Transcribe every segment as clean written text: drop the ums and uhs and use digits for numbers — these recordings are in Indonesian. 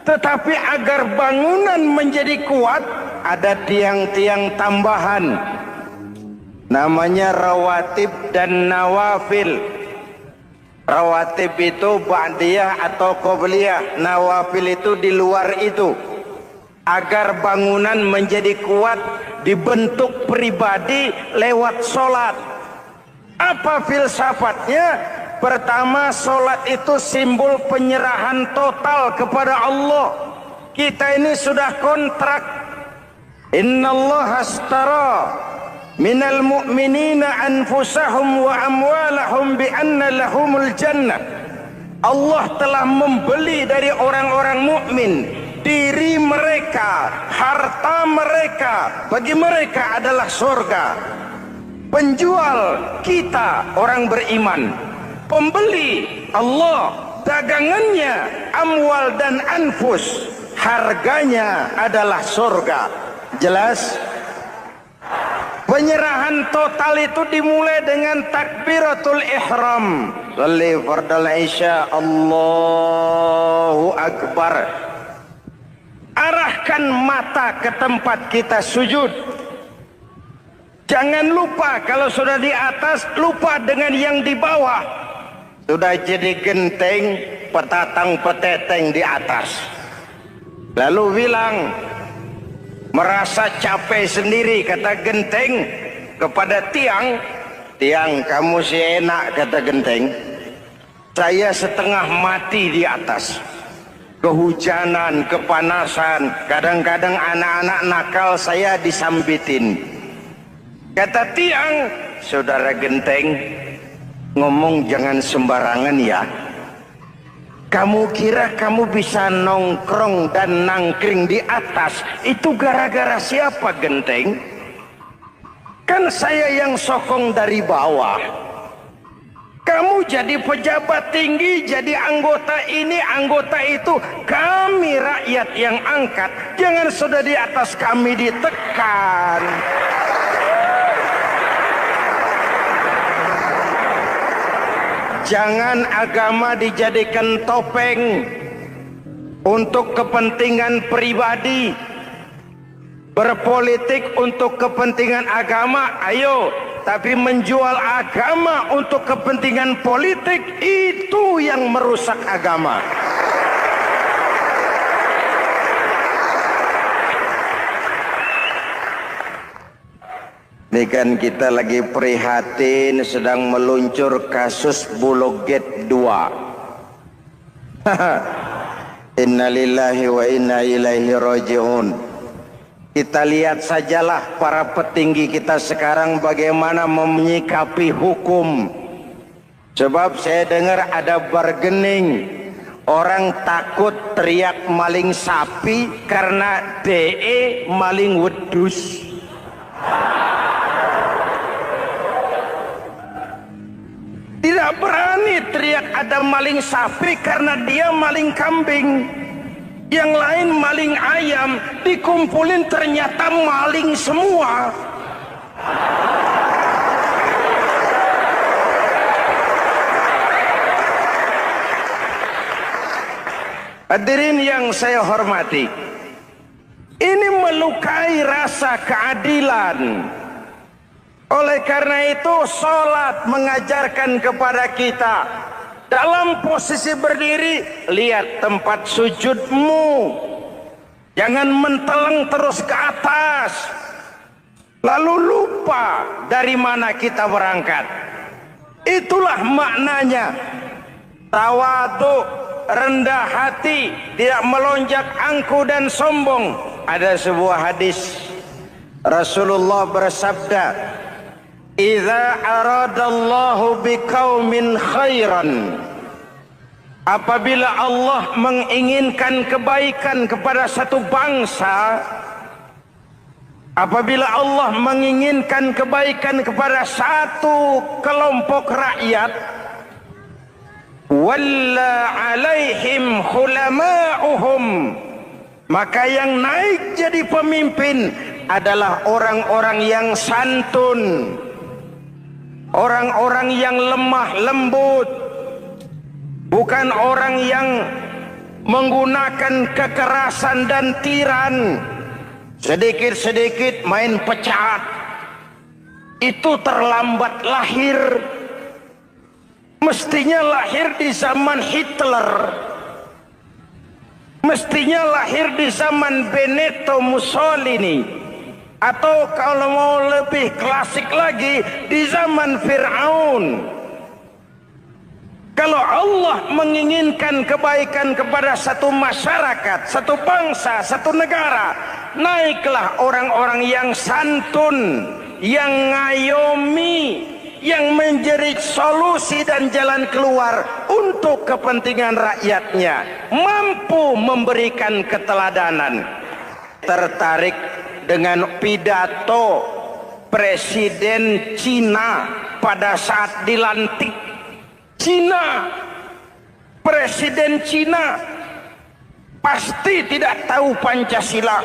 Tetapi agar bangunan menjadi kuat, ada tiang-tiang tambahan. Namanya rawatib dan nawafil. Rawatib itu ba'diyah atau qobliyah. Nawafil itu di luar itu. Agar bangunan menjadi kuat, dibentuk pribadi lewat sholat. Apa filsafatnya? Pertama, sholat itu simbol penyerahan total kepada Allah. Kita ini sudah kontrak. Innallaha astara minal mu'minina anfusahum wa amwalahum bi anna lahumul jannah. Allah telah membeli dari orang-orang mukmin diri mereka, harta mereka, bagi mereka adalah surga. Penjual kita orang beriman, pembeli Allah, dagangannya amwal dan anfus, harganya adalah surga. Jelas? Penyerahan total itu dimulai dengan takbiratul ihram. Sholli fardal isya, Allahu akbar. Arahkan mata ke tempat kita sujud. Jangan lupa kalau sudah di atas, lupa dengan yang di bawah. Sudah jadi genteng, petatang peteteng di atas. Lalu bilang, merasa capek sendiri, kata genteng kepada tiang. Tiang, kamu sih enak, kata genteng. Saya setengah mati di atas. Kehujanan, kepanasan, kadang-kadang anak-anak nakal saya disambitin. Kata tiang, saudara genteng, ngomong jangan sembarangan ya. Kamu kira kamu bisa nongkrong dan nangkring di atas, itu gara-gara siapa genteng? Kan saya yang sokong dari bawah. Kamu jadi pejabat tinggi, jadi anggota ini, anggota itu. Kami rakyat yang angkat. Jangan sudah di atas kami ditekan. Jangan agama dijadikan topeng untuk kepentingan pribadi. Berpolitik untuk kepentingan agama, ayo. Tapi menjual agama untuk kepentingan politik, itu yang merusak agama. Ini kan kita lagi prihatin sedang meluncur kasus Bulog Gate 2. Innalillahi wa inna ilaihi raji'un. Kita lihat sajalah para petinggi kita sekarang bagaimana menyikapi hukum. Sebab saya dengar ada bargaining. Orang takut teriak maling sapi karena DE maling wedus. Tidak berani teriak ada maling sapi karena dia maling kambing. Yang lain maling ayam, dikumpulin ternyata maling semua. Hadirin yang saya hormati, ini melukai rasa keadilan. Oleh karena itu, sholat mengajarkan kepada kita, dalam posisi berdiri, lihat tempat sujudmu. Jangan menteleng terus ke atas. Lalu lupa dari mana kita berangkat. Itulah maknanya. Tawadhu, rendah hati, tidak melonjak angku dan sombong. Ada sebuah hadis. Rasulullah bersabda, "Idza aradallahu biqaumin khairan." Apabila Allah menginginkan kebaikan kepada satu bangsa, apabila Allah menginginkan kebaikan kepada satu kelompok rakyat, walla alaihim khulama'uhum, maka yang naik jadi pemimpin adalah orang-orang yang santun, orang-orang yang lemah lembut, bukan orang yang menggunakan kekerasan dan tiran, sedikit-sedikit main pecat. Itu terlambat lahir. Mestinya lahir di zaman Hitler, mestinya lahir di zaman Benito Mussolini, atau kalau mau lebih klasik lagi di zaman Fir'aun. Kalau Allah menginginkan kebaikan kepada satu masyarakat, satu bangsa, satu negara, naiklah orang-orang yang santun, yang ngayomi, yang menjadi solusi dan jalan keluar untuk kepentingan rakyatnya, mampu memberikan keteladanan. Tertarik dengan pidato Presiden Cina pada saat dilantik. Cina, Presiden Cina pasti tidak tahu Pancasila,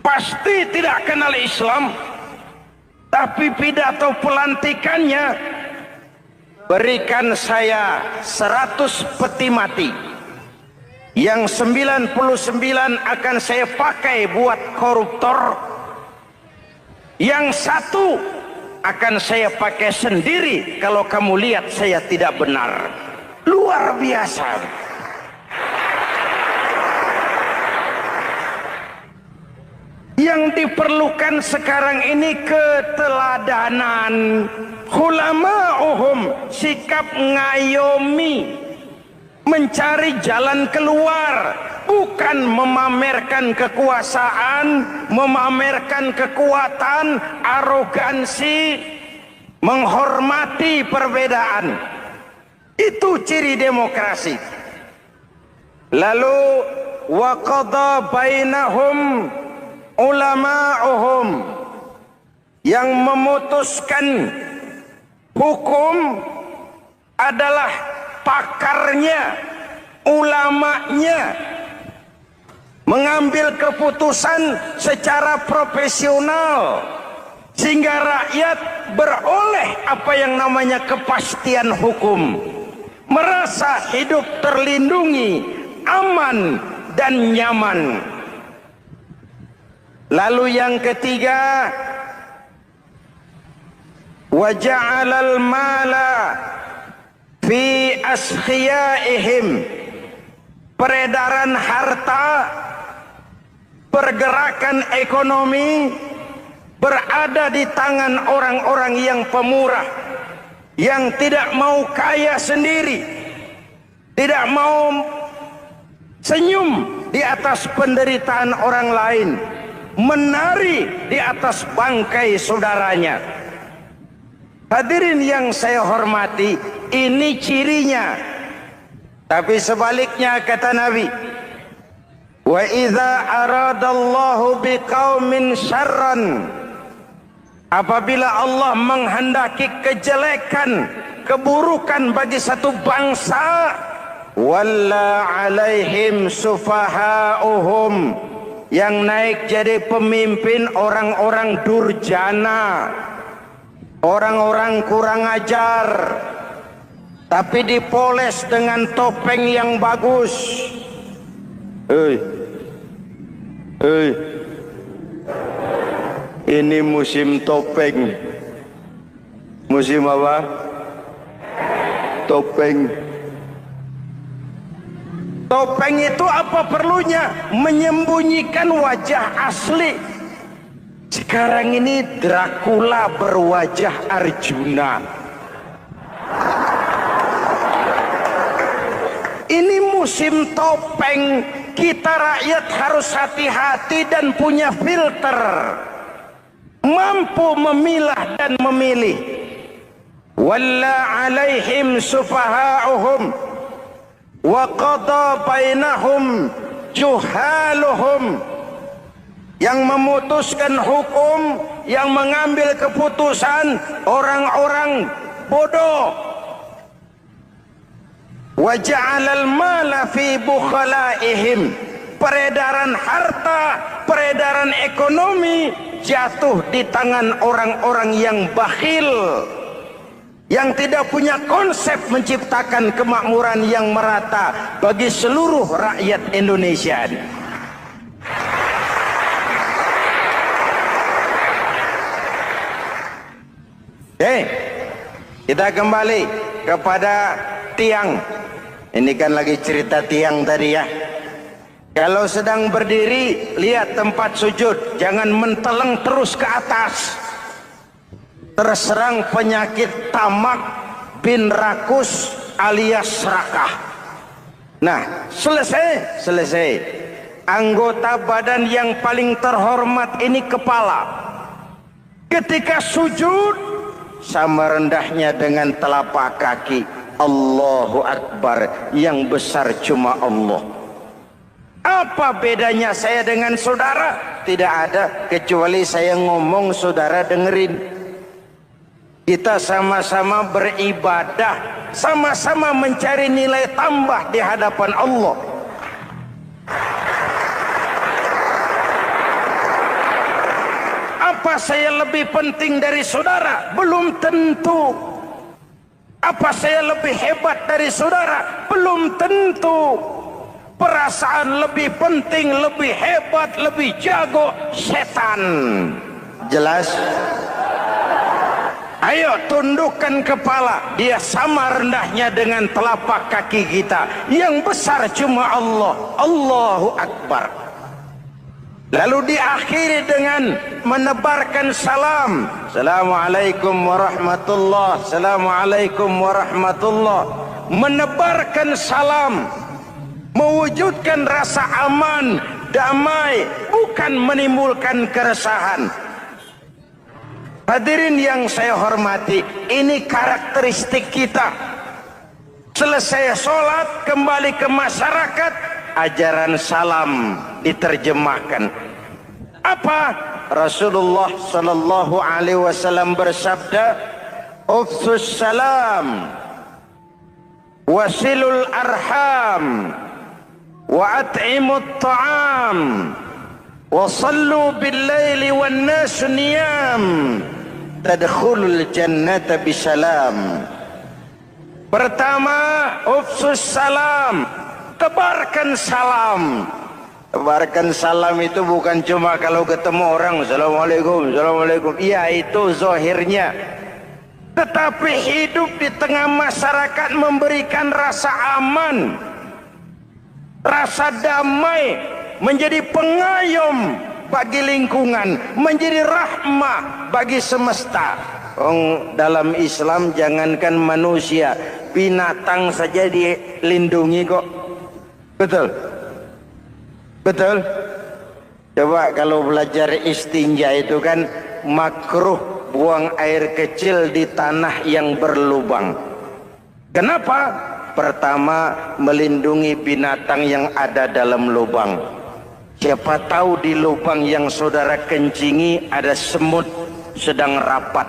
pasti tidak kenal Islam, tapi pidato pelantikannya, berikan saya 100 peti mati, yang 99 akan saya pakai buat koruptor, yang satu akan saya pakai sendiri kalau kamu lihat saya tidak benar. Luar biasa. Yang diperlukan sekarang ini keteladanan. Hulama'uhum, sikap ngayomi, mencari jalan keluar, bukan memamerkan kekuasaan, memamerkan kekuatan, arogansi, menghormati perbedaan. Itu ciri demokrasi. Lalu wa qada bainahum ulama'uhum, yang memutuskan hukum adalah pakarnya, ulamanya, mengambil keputusan secara profesional sehingga rakyat beroleh apa yang namanya kepastian hukum, merasa hidup terlindungi, aman dan nyaman. Lalu yang ketiga, wa ja'alal mala fi askhiyaihim, peredaran harta, pergerakan ekonomi berada di tangan orang-orang yang pemurah, yang tidak mau kaya sendiri, tidak mau senyum di atas penderitaan orang lain, menari di atas bangkai saudaranya. Hadirin yang saya hormati, ini cirinya. Tapi sebaliknya kata Nabi, wa idza aradallahu biqaumin syarran, apabila Allah menghendaki kejelekan, keburukan bagi satu bangsa, walla alaihim sufahauhum, yang naik jadi pemimpin orang-orang durjana, orang-orang kurang ajar, tapi dipoles dengan topeng yang bagus. Ini musim topeng. Musim apa? Topeng. Topeng itu apa perlunya? Menyembunyikan wajah asli. Sekarang ini Dracula berwajah Arjuna. Ini musim topeng. Kita rakyat harus hati-hati dan punya filter, mampu memilah dan memilih. Walla alaihim sufahauhum wa qada bainahum juhaluhum, yang memutuskan hukum, yang mengambil keputusan orang-orang bodoh. Wa ja'alal mala fi bukhalaihim, peredaran harta, peredaran ekonomi jatuh di tangan orang-orang yang bakhil, yang tidak punya konsep menciptakan kemakmuran yang merata bagi seluruh rakyat Indonesia. Oke, kita kembali kepada tiang. Ini kan lagi cerita tiang tadi ya. Kalau sedang berdiri, lihat tempat sujud, jangan menteleng terus ke atas. Terserang penyakit tamak bin rakus alias serakah. Nah, selesai. Anggota badan yang paling terhormat ini kepala. Ketika sujud, sama rendahnya dengan telapak kaki. Allahu Akbar, yang besar cuma Allah. Apa bedanya saya dengan saudara? Tidak ada, kecuali saya ngomong saudara dengerin. Kita sama-sama beribadah, sama-sama mencari nilai tambah di hadapan Allah. Apa saya lebih penting dari saudara? Belum tentu. Apa saya lebih hebat dari saudara? Belum tentu. Perasaan lebih penting, lebih hebat, lebih jago setan. Jelas? Ayo tundukkan kepala. Dia sama rendahnya dengan telapak kaki kita. Yang besar cuma Allah. Allahu Akbar. Lalu diakhiri dengan menebarkan salam. Assalamualaikum warahmatullah. Assalamualaikum warahmatullah. Menebarkan salam, mewujudkan rasa aman, damai, bukan menimbulkan keresahan. Hadirin yang saya hormati, ini karakteristik kita. Selesai sholat, kembali ke masyarakat, ajaran salam diterjemahkan. Apa? Rasulullah sallallahu alaihi wasallam bersabda, "Ufsus salam, wasilul arham, wa at'imut ta'am, wa sallu bil laili wan nas niyam, tadkhulul jannata bisalam." Pertama, ufsus salam, tebarkan salam. Tebarkan salam itu bukan cuma kalau ketemu orang assalamualaikum, assalamualaikum. Iya, itu zahirnya. Tetapi hidup di tengah masyarakat memberikan rasa aman, rasa damai, menjadi pengayom bagi lingkungan, menjadi rahmah bagi semesta. Dalam Islam jangankan manusia, binatang saja dilindungi kok. Betul? Betul? Coba kalau belajar istinja itu kan makruh buang air kecil di tanah yang berlubang. Kenapa? Pertama, melindungi binatang yang ada dalam lubang. Siapa tahu di lubang yang saudara kencingi ada semut sedang rapat.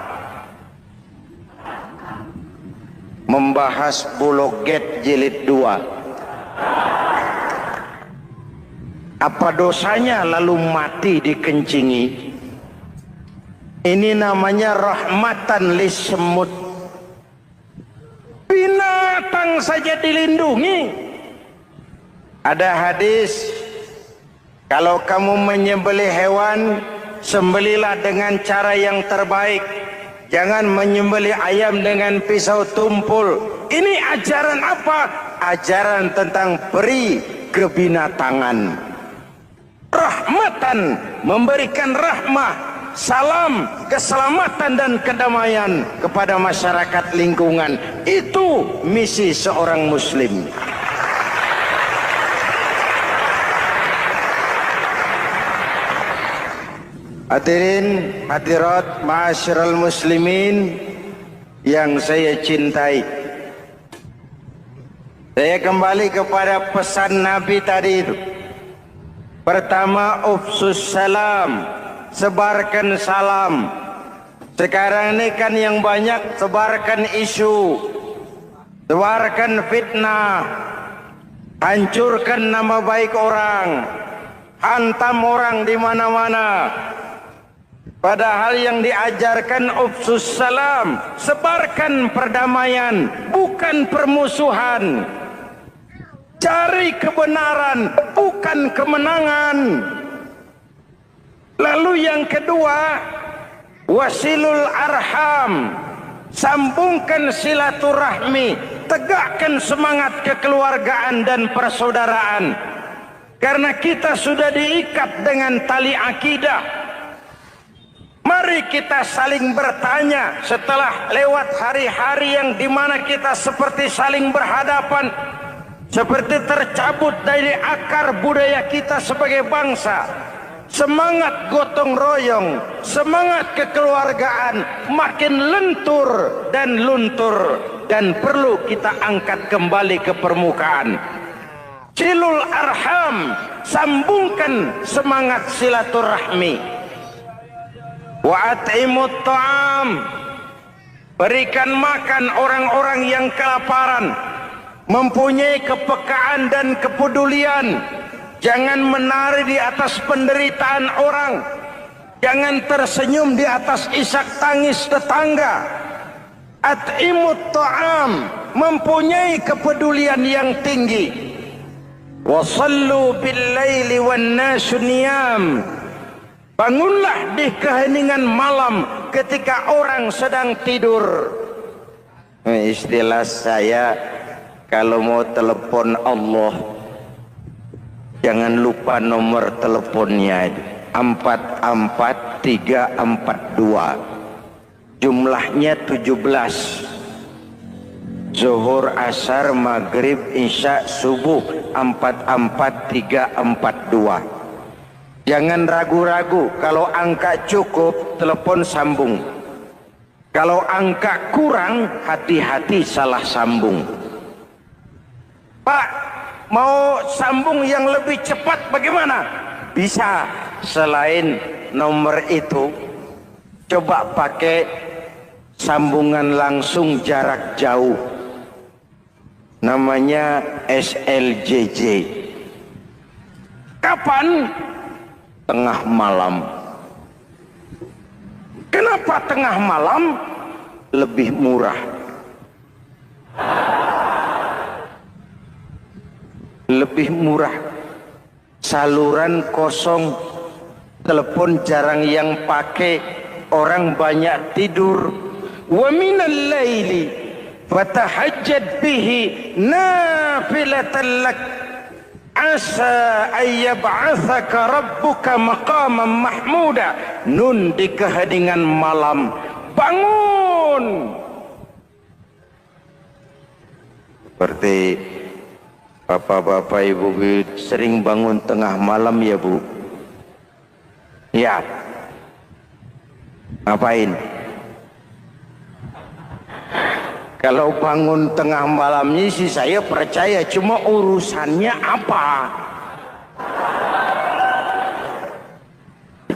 Membahas Bologet jilid 2. Apa dosanya lalu mati dikencingi? Ini namanya rahmatan lis semut. Binatang saja dilindungi. Ada hadis, kalau kamu menyembelih hewan, sembelilah dengan cara yang terbaik. Jangan menyembelih ayam dengan pisau tumpul. Ini ajaran apa? Ajaran tentang peri kebinatangan. Rahmatan, memberikan rahmah, salam, keselamatan dan kedamaian kepada masyarakat lingkungan. Itu misi seorang muslim. Hadirin hadirat ma'asyiral muslimin yang saya cintai, saya kembali kepada pesan Nabi tadi itu. Pertama, ufsus salam, sebarkan salam. Sekarang ini kan yang banyak sebarkan isu, sebarkan fitnah, hancurkan nama baik orang, hantam orang di mana-mana. Padahal yang diajarkan ufsus salam, sebarkan perdamaian, bukan permusuhan. Cari kebenaran, bukan kemenangan. Lalu yang kedua, wasilul arham, sambungkan silaturahmi, tegakkan semangat kekeluargaan dan persaudaraan. Karena kita sudah diikat dengan tali akidah. Mari kita saling bertanya setelah lewat hari-hari yang dimana kita seperti saling berhadapan, seperti tercabut dari akar budaya kita sebagai bangsa. Semangat gotong royong, semangat kekeluargaan makin lentur dan luntur, dan perlu kita angkat kembali ke permukaan. Silul arham, sambungkan semangat silaturahmi. Wa at'imut ta'am, berikan makan orang-orang yang kelaparan, mempunyai kepekaan dan kepedulian. Jangan menari di atas penderitaan orang, jangan tersenyum di atas isak tangis tetangga. At'imut ta'am, mempunyai kepedulian yang tinggi. Wa sallu bil laili wan nasu niyam, bangunlah di keheningan malam ketika orang sedang tidur. Istilah saya, kalau mau telepon Allah, jangan lupa nomor teleponnya, 44342. Jumlahnya 17. Zuhur, asar, maghrib, isya, subuh, 44342. Jangan ragu-ragu, kalau angka cukup, telepon sambung. Kalau angka kurang, hati-hati salah sambung. Pak, mau sambung yang lebih cepat bagaimana? Bisa, selain nomor itu, coba pakai sambungan langsung jarak jauh. Namanya SLJJ. Kapan? Tengah malam. Kenapa tengah malam? Lebih murah. Lebih murah. Saluran kosong, telepon jarang yang pakai, orang banyak tidur. Wa minal laili fatahajjad bihi nafilatan lak asa ayyab'athaka rabbuka maqaman mahmuda. Nun, di keheningan malam bangun. Seperti bapak-bapak, ibu sering bangun tengah malam ya Bu? Ya. Ngapain? Kalau bangun tengah malamnya sih saya percaya, cuma urusannya apa?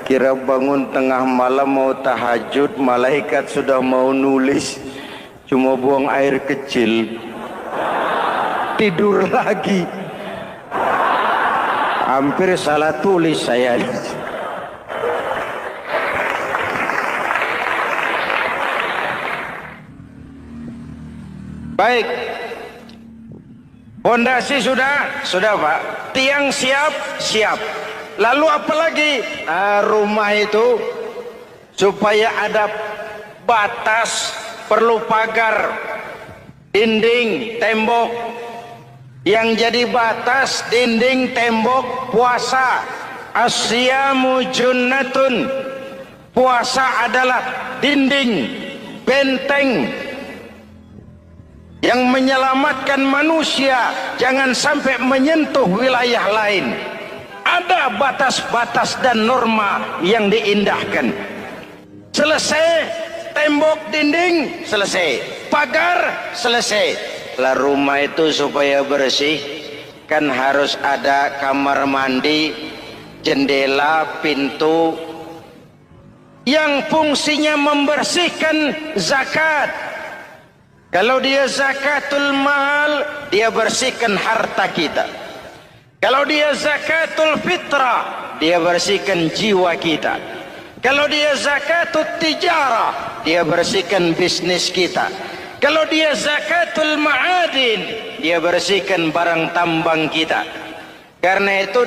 Kira bangun tengah malam mau tahajud, malaikat sudah mau nulis, cuma buang air kecil, tidur lagi. Hampir salah tulis saya. Baik, fondasi sudah Pak. Tiang siap. Lalu apa lagi? Rumah itu supaya ada batas, perlu pagar, dinding, tembok. Yang jadi batas, dinding, tembok, puasa. Asyamu junnatun, puasa adalah dinding, benteng yang menyelamatkan manusia jangan sampai menyentuh wilayah lain. Ada batas-batas dan norma yang diindahkan. Selesai, tembok, dinding, selesai. Pagar, selesai. Lah rumah itu supaya bersih, kan harus ada kamar mandi, jendela, pintu, yang fungsinya membersihkan zakat. Kalau dia zakatul mal, dia bersihkan harta kita. Kalau dia zakatul fitrah, dia bersihkan jiwa kita. Kalau dia zakatul tijarah, dia bersihkan bisnis kita. Kalau dia zakatul ma'adin, dia bersihkan barang tambang kita. Karena itu